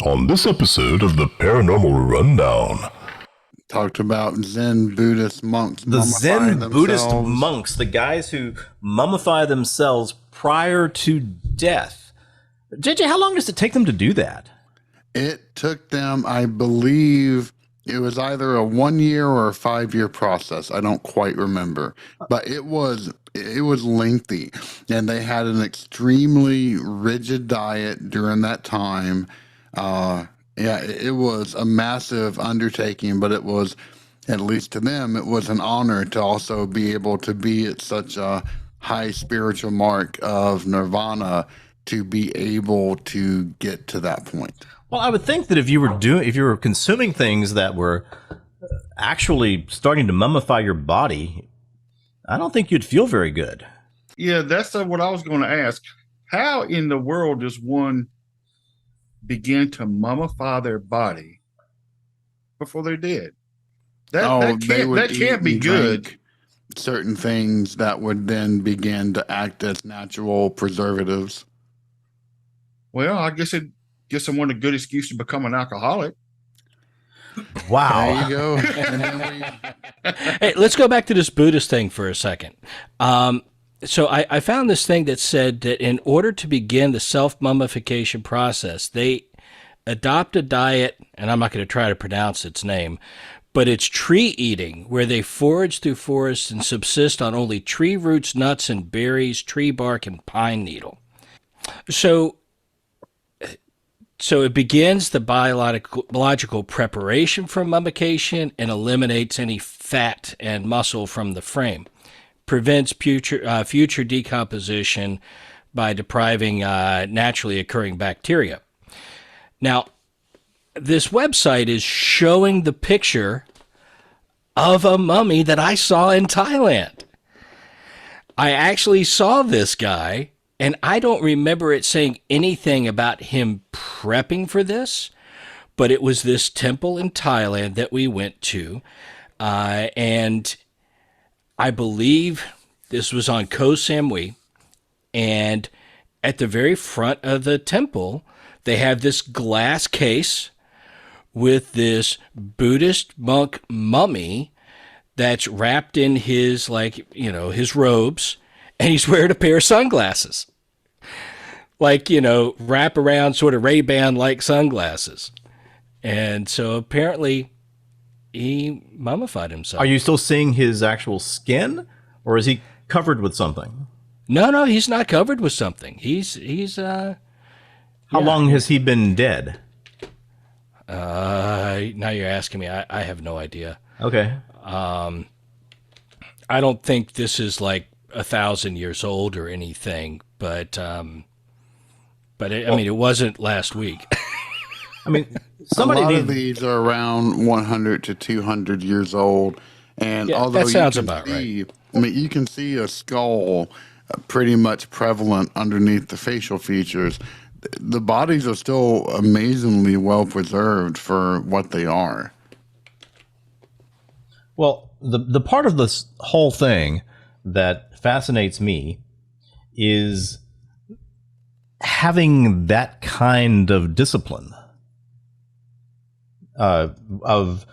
on this episode of the Paranormal Rundown. Talked about Zen Buddhist monks. The Zen Buddhist monks, the guys who mummify themselves prior to death. JJ, how long does it take them to do that? It took them, I believe, it was either a 1 year or a 5 year process. I don't quite remember, but it was lengthy, and they had an extremely rigid diet during that time. It was a massive undertaking, but it was, at least to them, it was an honor to also be able to be at such a high spiritual mark of nirvana to be able to get to that point. Well, I would think that if you were consuming things that were actually starting to mummify your body, I don't think you'd feel very good. Yeah, that's what I was going to ask. How in the world does one begin to mummify their body before they're dead? That can't be good. Certain things that would then begin to act as natural preservatives. Well, I guess it gives someone a good excuse to become an alcoholic. Wow. There you go. Hey, let's go back to this Buddhist thing for a second. So I found this thing that said that in order to begin the self-mummification process, they adopt a diet, and I'm not going to try to pronounce its name, but it's tree eating, where they forage through forests and subsist on only tree roots, nuts, and berries, tree bark, and pine needle. So it begins the biological preparation for mummification and eliminates any fat and muscle from the frame. Prevents future decomposition by depriving naturally occurring bacteria. Now, this website is showing the picture of a mummy that I saw in Thailand. I actually saw this guy, and I don't remember it saying anything about him prepping for this, but it was this temple in Thailand that we went to, and I believe this was on Koh Samui, and at the very front of the temple, they have this glass case with this Buddhist monk mummy that's wrapped in his, his robes, and he's wearing a pair of sunglasses. Wrap around sort of Ray-Ban-like sunglasses. And so apparently he mummified himself. Are you still seeing his actual skin, or is he covered with something? No, he's not covered with something. How long has he been dead? Now you're asking me. I have no idea. Okay. I don't think this is like 1,000 years old or anything, but it wasn't last week. I mean, a lot of these are around 100 to 200 years old, and although that sounds about right. I mean, you can see a skull pretty much prevalent underneath the facial features. The bodies are still amazingly well preserved for what they are. Well, the part of this whole thing that fascinates me is having that kind of discipline of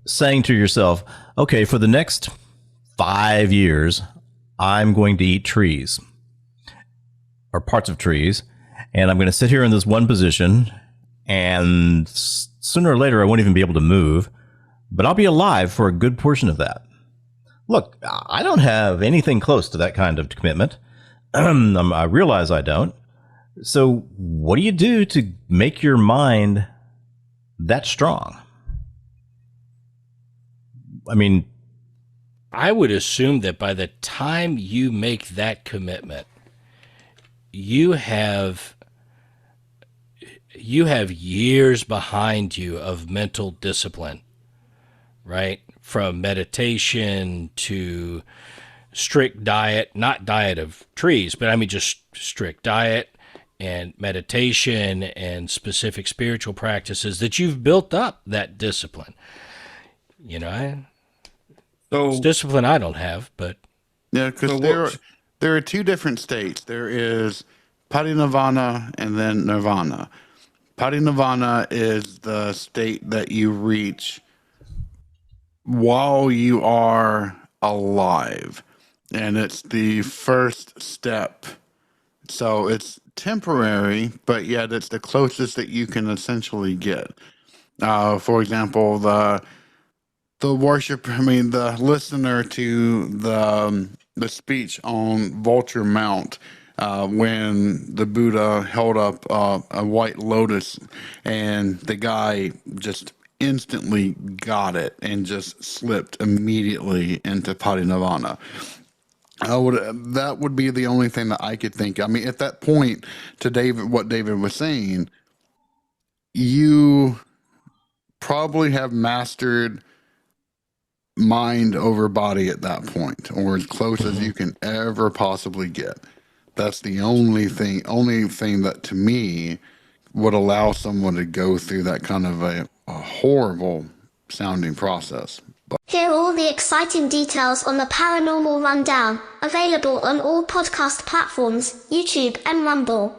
saying to yourself, okay, for the next 5 years, I'm going to eat trees or parts of trees, and I'm going to sit here in this one position, and sooner or later I won't even be able to move, but I'll be alive for a good portion of that. Look, I don't have anything close to that kind of commitment. I realize I don't. So what do you do to make your mind that strong? I mean, I would assume that by the time you make that commitment, you have years behind you of mental discipline, right? From meditation to strict diet, not diet of trees, but I mean just strict diet and meditation and specific spiritual practices that you've built up that discipline. It's discipline I don't have, but yeah, because there are two different states. There is parinirvana and then nirvana. Parinirvana is the state that you reach while you are alive, and it's the first step. So it's temporary, but yet it's the closest that you can essentially get. For example, the the listener to the speech on Vulture Mount, when the Buddha held up a white lotus, and the guy just instantly got it and just slipped immediately into parinirvana. That would be the only thing that I could think. I mean, at that point, to David, what David was saying, you probably have mastered mind over body at that point, or as close as you can ever possibly get. That's the only thing that to me would allow someone to go through that kind of a horrible sounding process. Hear all the exciting details on the Paranormal Rundown, available on all podcast platforms, YouTube and Rumble.